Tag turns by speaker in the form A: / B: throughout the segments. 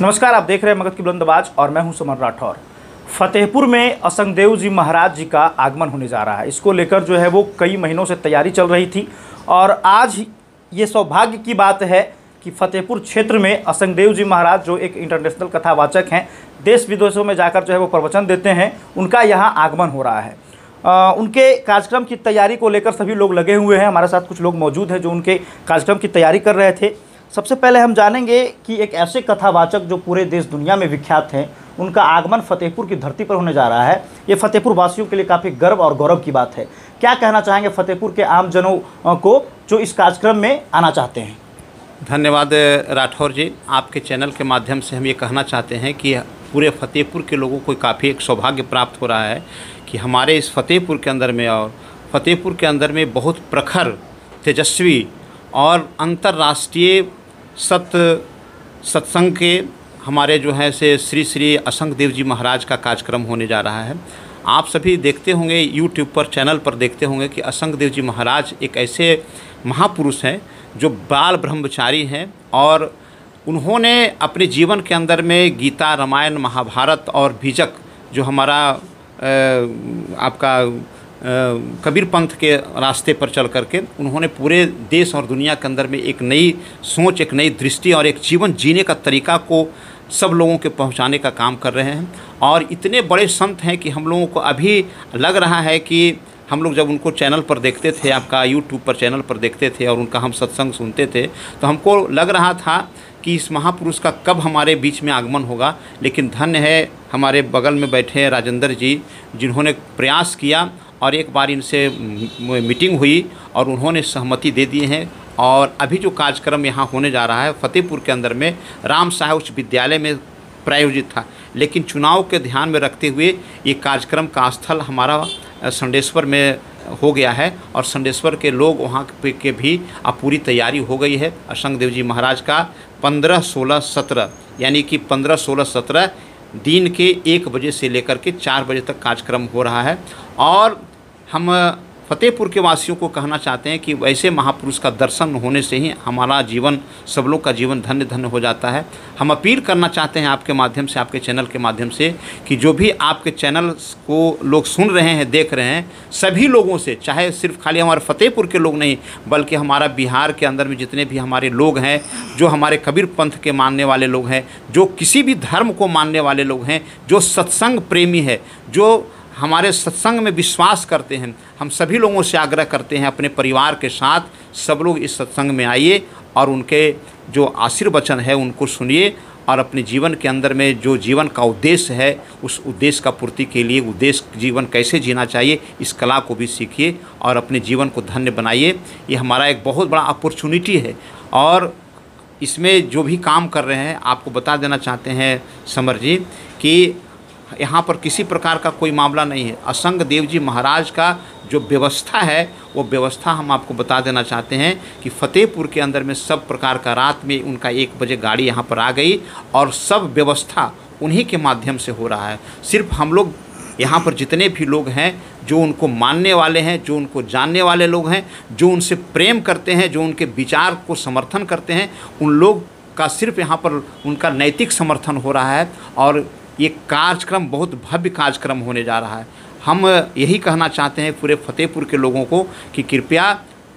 A: नमस्कार, आप देख रहे हैं मगध की बुलंद आवाज और मैं हूं सुमन राठौर। फतेहपुर में असंगदेव जी महाराज जी का आगमन होने जा रहा है। इसको लेकर जो है वो कई महीनों से तैयारी चल रही थी और आज ये सौभाग्य की बात है कि फतेहपुर क्षेत्र में असंगदेव जी महाराज जो एक इंटरनेशनल कथावाचक हैं, देश विदेशों में जाकर जो है वो प्रवचन देते हैं, उनका यहाँ आगमन हो रहा है। उनके कार्यक्रम की तैयारी को लेकर सभी लोग लगे हुए हैं। हमारे साथ कुछ लोग मौजूद हैं जो उनके कार्यक्रम की तैयारी कर रहे थे। सबसे पहले हम जानेंगे कि एक ऐसे कथावाचक जो पूरे देश दुनिया में विख्यात हैं, उनका आगमन फतेहपुर की धरती पर होने जा रहा है। ये फतेहपुर वासियों के लिए काफ़ी गर्व और गौरव की बात है। क्या कहना चाहेंगे फतेहपुर के आमजनों को जो इस कार्यक्रम में आना चाहते हैं?
B: धन्यवाद राठौर जी। आपके चैनल के माध्यम से हम ये कहना चाहते हैं कि पूरे फतेहपुर के लोगों को काफ़ी एक सौभाग्य प्राप्त हो रहा है कि हमारे इस फतेहपुर के अंदर में और फतेहपुर के अंदर में बहुत प्रखर, तेजस्वी और अंतर्राष्ट्रीय सत्संग के हमारे जो है से श्री श्री असंगदेव जी महाराज का कार्यक्रम होने जा रहा है। आप सभी देखते होंगे, यूट्यूब पर चैनल पर देखते होंगे कि असंगदेव जी महाराज एक ऐसे महापुरुष हैं जो बाल ब्रह्मचारी हैं और उन्होंने अपने जीवन के अंदर में गीता, रामायण, महाभारत और बीजक जो हमारा आपका कबीर पंथ के रास्ते पर चल करके उन्होंने पूरे देश और दुनिया के अंदर में एक नई सोच, एक नई दृष्टि और एक जीवन जीने का तरीका को सब लोगों के पहुंचाने का काम कर रहे हैं। और इतने बड़े संत हैं कि हम लोगों को अभी लग रहा है कि हम लोग जब उनको चैनल पर देखते थे, आपका यूट्यूब पर चैनल पर देखते थे और उनका हम सत्संग सुनते थे, तो हमको लग रहा था कि इस महापुरुष का कब हमारे बीच में आगमन होगा। लेकिन धन्य है हमारे बगल में बैठे राजेंद्र जी, जिन्होंने प्रयास किया और एक बार इनसे मीटिंग हुई और उन्होंने सहमति दे दी है। और अभी जो कार्यक्रम यहाँ होने जा रहा है फतेहपुर के अंदर में राम सहाय उच्च विद्यालय में प्रायोजित था, लेकिन चुनाव के ध्यान में रखते हुए ये कार्यक्रम का स्थल हमारा संडेश्वर में हो गया है और संडेश्वर के लोग वहाँ के भी अब पूरी तैयारी हो गई है। असंगदेव जी महाराज का 15, 16, 17 यानी कि 15, 16, 17 दिन के 1 बजे से लेकर के 4 बजे तक कार्यक्रम हो रहा है। और हम फतेहपुर के वासियों को कहना चाहते हैं कि वैसे महापुरुष का दर्शन होने से ही हमारा जीवन, सब लोग का जीवन धन्य धन्य हो जाता है। हम अपील करना चाहते हैं आपके माध्यम से, आपके चैनल के माध्यम से, कि जो भी आपके चैनल को लोग सुन रहे हैं, देख रहे हैं, सभी लोगों से, चाहे सिर्फ खाली हमारे फतेहपुर के लोग नहीं बल्कि हमारा बिहार के अंदर में जितने भी हमारे लोग हैं, जो हमारे कबीर पंथ के मानने वाले लोग हैं, जो किसी भी धर्म को मानने वाले लोग हैं, जो सत्संग प्रेमी है, जो हमारे सत्संग में विश्वास करते हैं, हम सभी लोगों से आग्रह करते हैं अपने परिवार के साथ सब लोग इस सत्संग में आइए और उनके जो आशीर्वचन है उनको सुनिए और अपने जीवन के अंदर में जो जीवन का उद्देश्य है उस उद्देश्य का पूर्ति के लिए उद्देश्य जीवन कैसे जीना चाहिए इस कला को भी सीखिए और अपने जीवन को धन्य बनाइए। ये हमारा एक बहुत बड़ा अपॉर्चुनिटी है और इसमें जो भी काम कर रहे हैं आपको बता देना चाहते हैं समर जी कि यहाँ पर किसी प्रकार का कोई मामला नहीं है। असंगदेव जी महाराज का जो व्यवस्था है वो व्यवस्था हम आपको बता देना चाहते हैं कि फतेहपुर के अंदर में सब प्रकार का रात में उनका 1 बजे गाड़ी यहाँ पर आ गई और सब व्यवस्था उन्हीं के माध्यम से हो रहा है। सिर्फ हम लोग यहाँ पर जितने भी लोग हैं जो उनको मानने वाले हैं, जो उनको जानने वाले लोग हैं, जो उनसे प्रेम करते हैं, जो उनके विचार को समर्थन करते हैं, उन लोग का सिर्फ यहाँ पर उनका नैतिक समर्थन हो रहा है और ये कार्यक्रम बहुत भव्य कार्यक्रम होने जा रहा है। हम यही कहना चाहते हैं पूरे फतेहपुर के लोगों को कि कृपया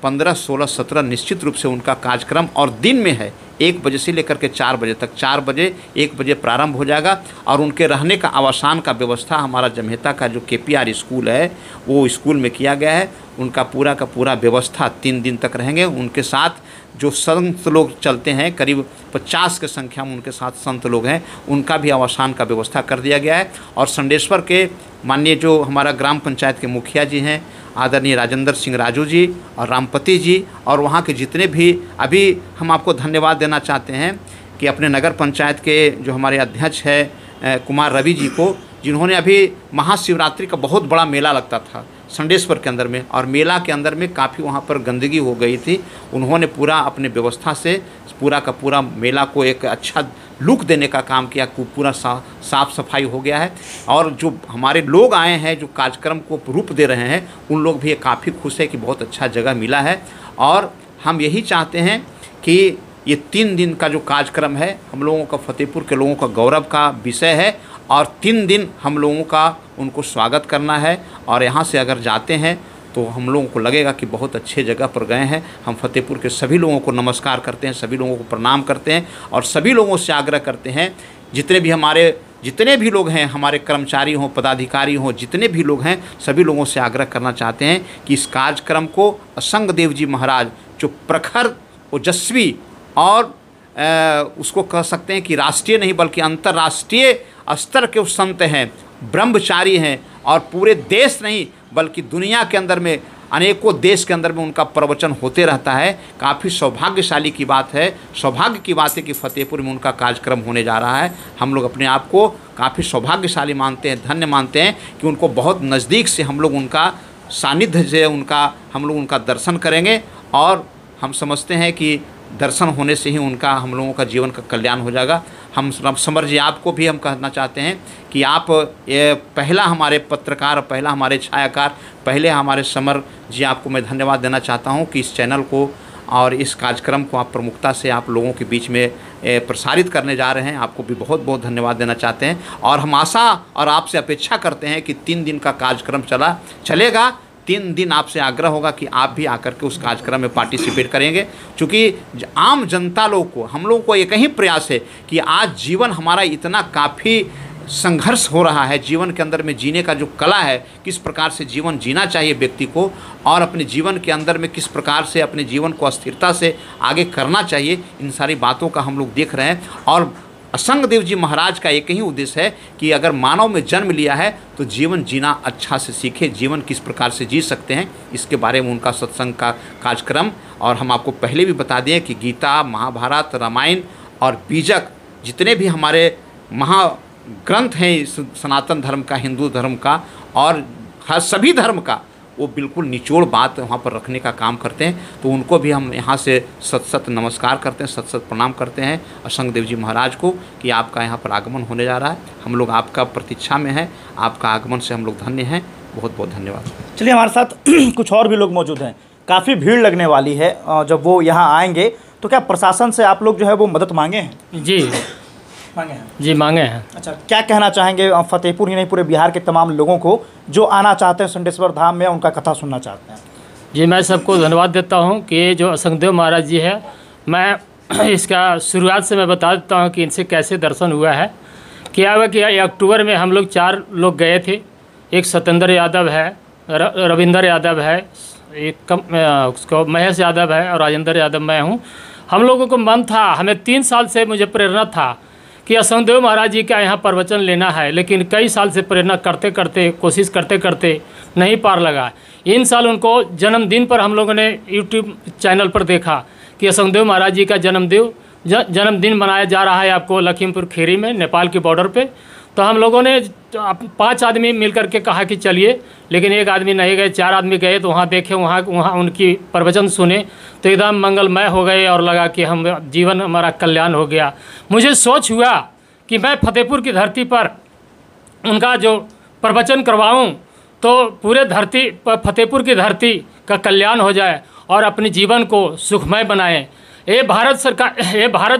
B: 15, 16, 17 निश्चित रूप से उनका कार्यक्रम और दिन में है 1 बजे से लेकर के 4 बजे तक। 4 बजे 1 बजे प्रारंभ हो जाएगा और उनके रहने का आवासान का व्यवस्था हमारा जमहेता का जो KPR स्कूल है वो स्कूल में किया गया है। उनका पूरा का पूरा व्यवस्था 3 दिन तक रहेंगे। उनके साथ जो संत लोग चलते हैं, करीब 50 की संख्या में उनके साथ संत लोग हैं, उनका भी आवासान का व्यवस्था कर दिया गया है। और संडेश्वर के माननीय जो हमारा ग्राम पंचायत के मुखिया जी हैं आदरणीय राजेंद्र सिंह राजू जी और रामपति जी और वहाँ के जितने भी, अभी हम आपको धन्यवाद देना चाहते हैं कि अपने नगर पंचायत के जो हमारे अध्यक्ष है कुमार रवि जी को, जिन्होंने अभी महाशिवरात्रि का बहुत बड़ा मेला लगता था संडेश्वर के अंदर में और मेला के अंदर में काफ़ी वहाँ पर गंदगी हो गई थी। उन्होंने पूरा अपने व्यवस्था से पूरा का पूरा मेला को एक अच्छा लुक देने का काम किया, पूरा साफ सफाई हो गया है। और जो हमारे लोग आए हैं जो कार्यक्रम को रूप दे रहे हैं उन लोग भी काफ़ी खुश है कि बहुत अच्छा जगह मिला है। और हम यही चाहते हैं कि ये 3 दिन का जो कार्यक्रम है हम लोगों का फतेहपुर के लोगों का गौरव का विषय है और 3 दिन हम लोगों का उनको स्वागत करना है। और यहाँ से अगर जाते हैं तो हम लोगों को लगेगा कि बहुत अच्छे जगह पर गए हैं। हम फतेहपुर के सभी लोगों को नमस्कार करते हैं, सभी लोगों को प्रणाम करते हैं और सभी लोगों से आग्रह करते हैं, जितने भी लोग हैं, हमारे कर्मचारी हों, पदाधिकारी हों, जितने भी लोग हैं, सभी लोगों से आग्रह करना चाहते हैं कि इस कार्यक्रम को असंग देव जी महाराज जो प्रखर ओजस्वी और उसको कह सकते हैं कि राष्ट्रीय नहीं बल्कि अंतर्राष्ट्रीय स्तर के उस संत हैं, ब्रह्मचारी हैं और पूरे देश नहीं बल्कि दुनिया के अंदर में अनेकों देश के अंदर में उनका प्रवचन होते रहता है। काफ़ी सौभाग्यशाली की बात है, सौभाग्य की बात है कि फतेहपुर में उनका कार्यक्रम होने जा रहा है। हम लोग अपने आप को काफ़ी सौभाग्यशाली मानते हैं, धन्य मानते हैं कि उनको बहुत नज़दीक से हम लोग उनका सानिध्य से हम लोग उनका दर्शन करेंगे और हम समझते हैं कि दर्शन होने से ही उनका हम लोगों का जीवन का कल्याण हो जाएगा। हम समर जी आपको भी हम कहना चाहते हैं कि आप ये पहला हमारे पत्रकार, पहला हमारे छायाकार, पहले हमारे समर जी, आपको मैं धन्यवाद देना चाहता हूं कि इस चैनल को और इस कार्यक्रम को आप प्रमुखता से आप लोगों के बीच में प्रसारित करने जा रहे हैं। आपको भी बहुत बहुत धन्यवाद देना चाहते हैं और हम आशा और आपसे अपेक्षा करते हैं कि 3 दिन का कार्यक्रम चलेगा। 3 दिन आपसे आग्रह होगा कि आप भी आकर के उस कार्यक्रम में पार्टिसिपेट करेंगे, क्योंकि आम जनता लोग को, हम लोगों को एक ही प्रयास है कि आज जीवन हमारा इतना काफ़ी संघर्ष हो रहा है, जीवन के अंदर में जीने का जो कला है, किस प्रकार से जीवन जीना चाहिए व्यक्ति को और अपने जीवन के अंदर में किस प्रकार से अपने जीवन को स्थिरता से आगे करना चाहिए, इन सारी बातों का हम लोग देख रहे हैं। और असंग देव जी महाराज का एक ही उद्देश्य है कि अगर मानव में जन्म लिया है तो जीवन जीना अच्छा से सीखे, जीवन किस प्रकार से जी सकते हैं, इसके बारे में उनका सत्संग का कार्यक्रम। और हम आपको पहले भी बता दें कि गीता, महाभारत, रामायण और बीजक जितने भी हमारे महाग्रंथ हैं इस सनातन धर्म का, हिंदू धर्म का और हर सभी धर्म का, वो बिल्कुल निचोड़ बात वहाँ पर रखने का काम करते हैं। तो उनको भी हम यहाँ से सत नमस्कार करते हैं, सत प्रणाम करते हैं असंग देव जी महाराज को कि आपका यहाँ पर आगमन होने जा रहा है। हम लोग आपका प्रतीक्षा में हैं, आपका आगमन से हम लोग धन्य हैं। बहुत बहुत धन्यवाद।
A: चलिए, हमारे साथ कुछ और भी लोग मौजूद हैं, काफ़ी भीड़ लगने वाली है। जब वो यहाँ आएंगे तो क्या प्रशासन से आप लोग जो है वो मदद मांगे हैं?
C: जी
A: मांगे हैं
C: जी मांगे हैं।
A: अच्छा, क्या कहना चाहेंगे फतेहपुर ही नहीं पूरे बिहार के तमाम लोगों को जो आना चाहते हैं संडेश्वर धाम में, उनका कथा सुनना चाहते हैं?
C: जी, मैं सबको धन्यवाद देता हूं कि जो असंग देव महाराज जी है, मैं इसका शुरुआत से मैं बता देता हूं कि इनसे कैसे दर्शन हुआ है। क्या हुआ कि अक्टूबर में हम लोग 4 लोग गए थे। एक सत्येंद्र यादव है, रविंदर यादव है, एक उसको महेश यादव है और राजेंद्र यादव मैं हूँ। हम लोगों को मन था, हमें 3 साल से मुझे प्रेरणा था कि असंग देव महाराज जी का यहाँ प्रवचन लेना है, लेकिन कई साल से प्रेरणा करते करते, कोशिश करते करते नहीं पार लगा। इन साल उनको जन्मदिन पर हम लोगों ने यूट्यूब चैनल पर देखा कि असंग देव महाराज जी का जन्मदिन मनाया जा रहा है आपको लखीमपुर खीरी में, नेपाल के बॉर्डर पे। तो हम लोगों ने 5 आदमी मिल कर के कहा कि चलिए, लेकिन एक आदमी नहीं गए, 4 आदमी गए। तो वहाँ देखे, वहाँ उनकी प्रवचन सुने तो एकदम मंगलमय हो गए और लगा कि हम जीवन हमारा कल्याण हो गया। मुझे सोच हुआ कि मैं फतेहपुर की धरती पर उनका जो प्रवचन करवाऊँ तो पूरे फतेहपुर की धरती का कल्याण हो जाए और अपने जीवन को सुखमय बनाएं। ये भारत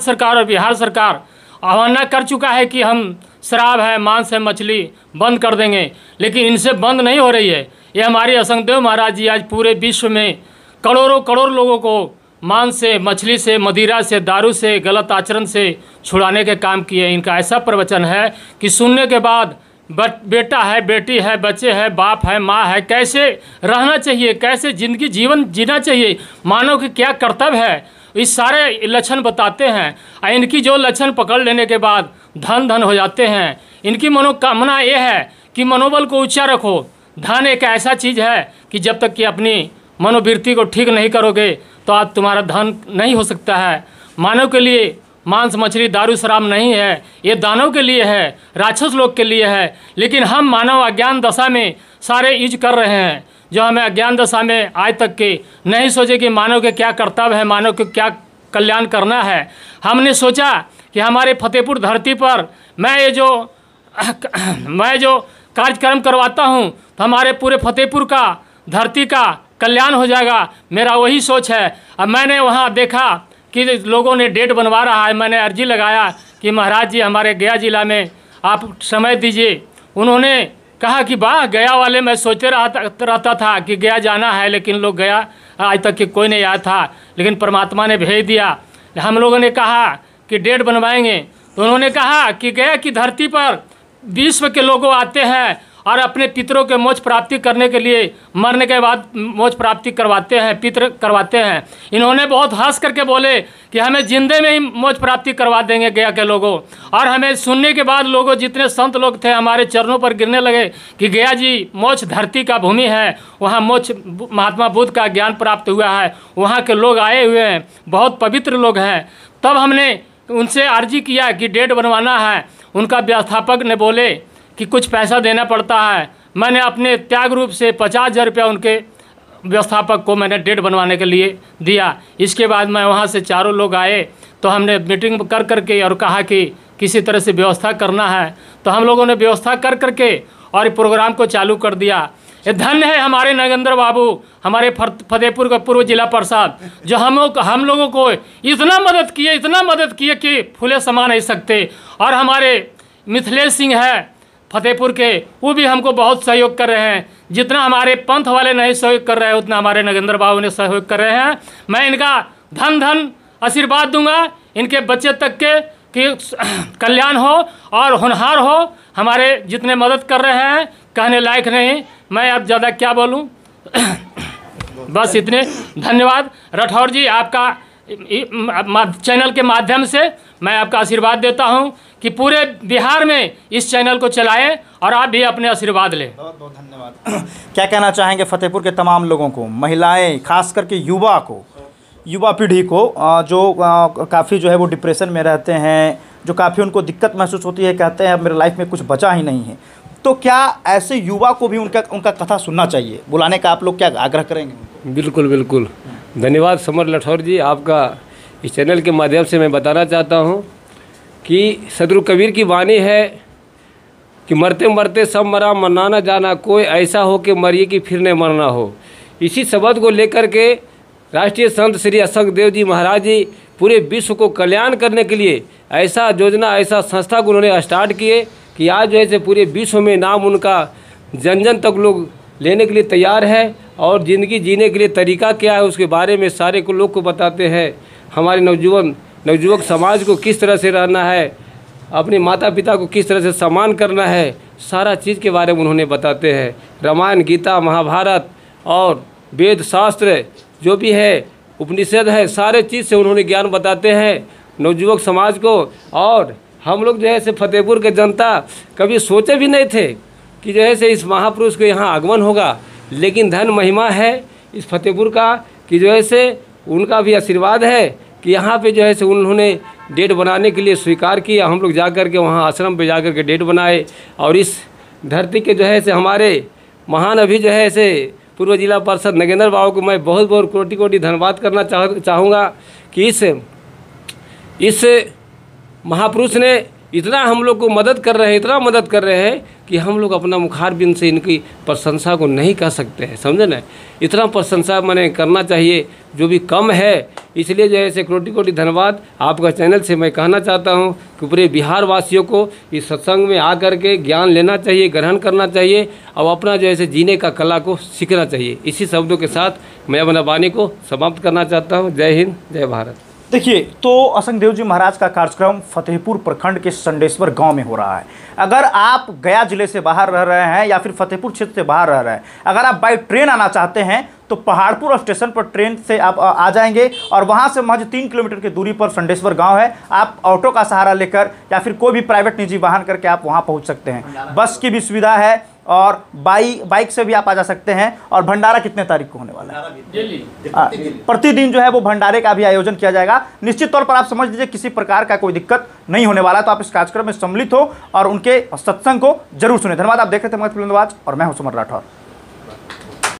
C: सरकार और बिहार सरकार आह्वान कर चुका है कि हम शराब है, मांस है, मछली बंद कर देंगे, लेकिन इनसे बंद नहीं हो रही है। ये हमारे असंग देव महाराज जी आज पूरे विश्व में करोड़ों लोगों को मांस से, मछली से, मदिरा से, दारू से, गलत आचरण से छुड़ाने के काम किए। इनका ऐसा प्रवचन है कि सुनने के बाद बेटा है, बेटी है, बच्चे हैं, बाप है, माँ है, कैसे रहना चाहिए, कैसे जीवन जीना चाहिए, मानव के क्या कर्तव्य है, इस सारे लक्षण बताते हैं। और इनकी जो लक्षण पकड़ लेने के बाद धन हो जाते हैं। इनकी मनोकामना ये है कि मनोबल को ऊंचा रखो। धन एक ऐसा चीज़ है कि जब तक कि अपनी मनोवृत्ति को ठीक नहीं करोगे तो आज तुम्हारा धन नहीं हो सकता है। मानव के लिए मांस, मछली, दारू, शराब नहीं है, ये दानव के लिए है, राक्षस लोग के लिए है। लेकिन हम मानव अज्ञान दशा में सारे यूज कर रहे हैं, जो हमें अज्ञान दशा में आज तक के नहीं सोचे कि मानव के क्या कर्तव्य है, मानव के क्या कल्याण करना है। हमने सोचा कि हमारे फतेहपुर धरती पर मैं जो कार्यक्रम करवाता हूं तो हमारे पूरे फतेहपुर का धरती का कल्याण हो जाएगा। मेरा वही सोच है। अब मैंने वहां देखा कि लोगों ने डेट बनवा रहा है। मैंने अर्जी लगाया कि महाराज जी हमारे गया ज़िला में आप समय दीजिए। उन्होंने कहा कि वाह, गया वाले मैं सोचते रहता था कि गया जाना है, लेकिन लोग गया आज तक कि कोई नहीं आया था, लेकिन परमात्मा ने भेज दिया। हम लोगों ने कहा कि डेट बनवाएंगे, तो उन्होंने कहा कि गया की धरती पर विश्व के लोग आते हैं और अपने पितरों के मोक्ष प्राप्ति करने के लिए मरने के बाद मोक्ष प्राप्ति करवाते हैं, पितर करवाते हैं। इन्होंने बहुत हंस करके बोले कि हमें जिंदे में ही मोक्ष प्राप्ति करवा देंगे गया के लोगों। और हमें सुनने के बाद लोगों, जितने संत लोग थे, हमारे चरणों पर गिरने लगे कि गया जी मोक्ष धरती का भूमि है, वहाँ मोक्ष महात्मा बुद्ध का ज्ञान प्राप्त हुआ है, वहाँ के लोग आए हुए हैं, बहुत पवित्र लोग हैं। तब हमने उनसे अर्जी किया कि डेट बनवाना है। उनका व्यवस्थापक ने बोले कि कुछ पैसा देना पड़ता है। मैंने अपने त्याग रूप से 50,000 रुपया उनके व्यवस्थापक को मैंने डेट बनवाने के लिए दिया। इसके बाद मैं वहाँ से चारों लोग आए, तो हमने मीटिंग कर करके और कहा कि किसी तरह से व्यवस्था करना है। तो हम लोगों ने व्यवस्था कर करके और प्रोग्राम को चालू कर दिया। ये धन्य है हमारे नगेंद्र बाबू, हमारे फतेहपुर का पूर्व जिला पार्षद, जो हम लोगों को इतना मदद किए कि फूले समा नहीं सकते। और हमारे मिथिलेश सिंह है फतेहपुर के, वो भी हमको बहुत सहयोग कर रहे हैं। जितना हमारे पंथ वाले नहीं सहयोग कर रहे हैं, उतना हमारे नगेंद्र बाबू ने सहयोग कर रहे हैं। मैं इनका धन आशीर्वाद दूंगा, इनके बच्चे तक के कि कल्याण हो और होनहार हो। हमारे जितने मदद कर रहे हैं कहने लायक नहीं, मैं अब ज़्यादा क्या बोलूं। बस इतने। धन्यवाद राठौर जी, आपका चैनल के माध्यम से मैं आपका आशीर्वाद देता हूं कि पूरे बिहार में इस चैनल को चलाएं और आप भी अपने आशीर्वाद लें।
A: बहुत बहुत धन्यवाद। क्या कहना चाहेंगे फतेहपुर के तमाम लोगों को, महिलाएं, खास करके युवा पीढ़ी को, जो काफ़ी जो है वो डिप्रेशन में रहते हैं, जो काफ़ी उनको दिक्कत महसूस होती है, कहते हैं अब मेरे लाइफ में कुछ बचा ही नहीं है, तो क्या ऐसे युवा को भी उनका कथा सुनना चाहिए? बुलाने का आप लोग क्या आग्रह करेंगे?
D: बिल्कुल बिल्कुल। धन्यवाद समर राठौर जी, आपका इस चैनल के माध्यम से मैं बताना चाहता हूँ कि सदगुरु कबीर की वाणी है कि मरते मरते सब मरा, मरना न जाना, कोई ऐसा हो कि मरिए कि फिर न मरना हो। इसी शब्द को लेकर के राष्ट्रीय संत श्री असंग देव जी महाराज जी पूरे विश्व को कल्याण करने के लिए ऐसा योजना, ऐसा संस्था को उन्होंने स्टार्ट किए कि आज जो है पूरे विश्व में नाम उनका जन जन तक लोग लेने के लिए तैयार है। और ज़िंदगी जीने के लिए तरीका क्या है उसके बारे में सारे को लोग को बताते हैं। हमारे नवयुवक समाज को किस तरह से रहना है, अपने माता पिता को किस तरह से सम्मान करना है, सारा चीज़ के बारे में उन्होंने बताते हैं। रामायण, गीता, महाभारत और वेद शास्त्र जो भी है, उपनिषद है, सारे चीज़ से उन्होंने ज्ञान बताते हैं नवयुवक समाज को। और हम लोग जो है फतेहपुर के जनता कभी सोचे भी नहीं थे कि जो है इस महापुरुष को यहाँ आगमन होगा, लेकिन धन महिमा है इस फतेहपुर का कि जो है उनका भी आशीर्वाद है कि यहाँ पे जो है उन्होंने डेट बनाने के लिए स्वीकार किया। हम लोग जा कर के वहाँ आश्रम पे जा कर के डेट बनाए। और इस धरती के जो है हमारे महान अभी जो है पूर्व जिला पार्षद नगेंद्र बाबू को मैं बहुत बहुत कोटि कोटि धन्यवाद करना चाहूँगा कि इस महापुरुष ने इतना हम लोग को मदद कर रहे हैं, इतना मदद कर रहे हैं कि हम लोग अपना मुखारबिंद से इनकी प्रशंसा को नहीं कर सकते हैं, समझे ना। इतना प्रशंसा मैंने करना चाहिए जो भी कम है। इसलिए जो है कोटि कोटि धन्यवाद आपका चैनल से मैं कहना चाहता हूँ कि पूरे बिहार वासियों को इस सत्संग में आकर के ज्ञान लेना चाहिए, ग्रहण करना चाहिए और अपना जो है जीने का कला को सीखना चाहिए। इसी शब्दों के साथ मैं अपना वाणी को समाप्त करना चाहता हूँ। जय हिंद, जय भारत।
A: देखिए, तो असंग देव जी महाराज का कार्यक्रम फतेहपुर प्रखंड के संडेश्वर गांव में हो रहा है। अगर आप गया जिले से बाहर रह रहे हैं या फिर फतेहपुर क्षेत्र से बाहर रह रहे हैं, अगर आप बाई ट्रेन आना चाहते हैं तो पहाड़पुर स्टेशन पर ट्रेन से आप आ जाएंगे और वहां से महज 3 किलोमीटर की दूरी पर संडेश्वर गांव है। आप ऑटो का सहारा लेकर या फिर कोई भी प्राइवेट निजी वाहन करके आप वहां पहुंच सकते हैं। बस की भी सुविधा है और बाइक से भी आप आ जा सकते हैं। और भंडारा कितने तारीख को होने वाला है? प्रतिदिन जो है वो भंडारे का भी आयोजन किया जाएगा। निश्चित तौर पर आप समझ लीजिए किसी प्रकार का कोई दिक्कत नहीं होने वाला, तो आप इस कार्यक्रम में सम्मिलित हो और उनके सत्संग को जरूर सुने। धन्यवाद। आप देख रहे थे मगध फिल्म और मैं हूं समर राठौर।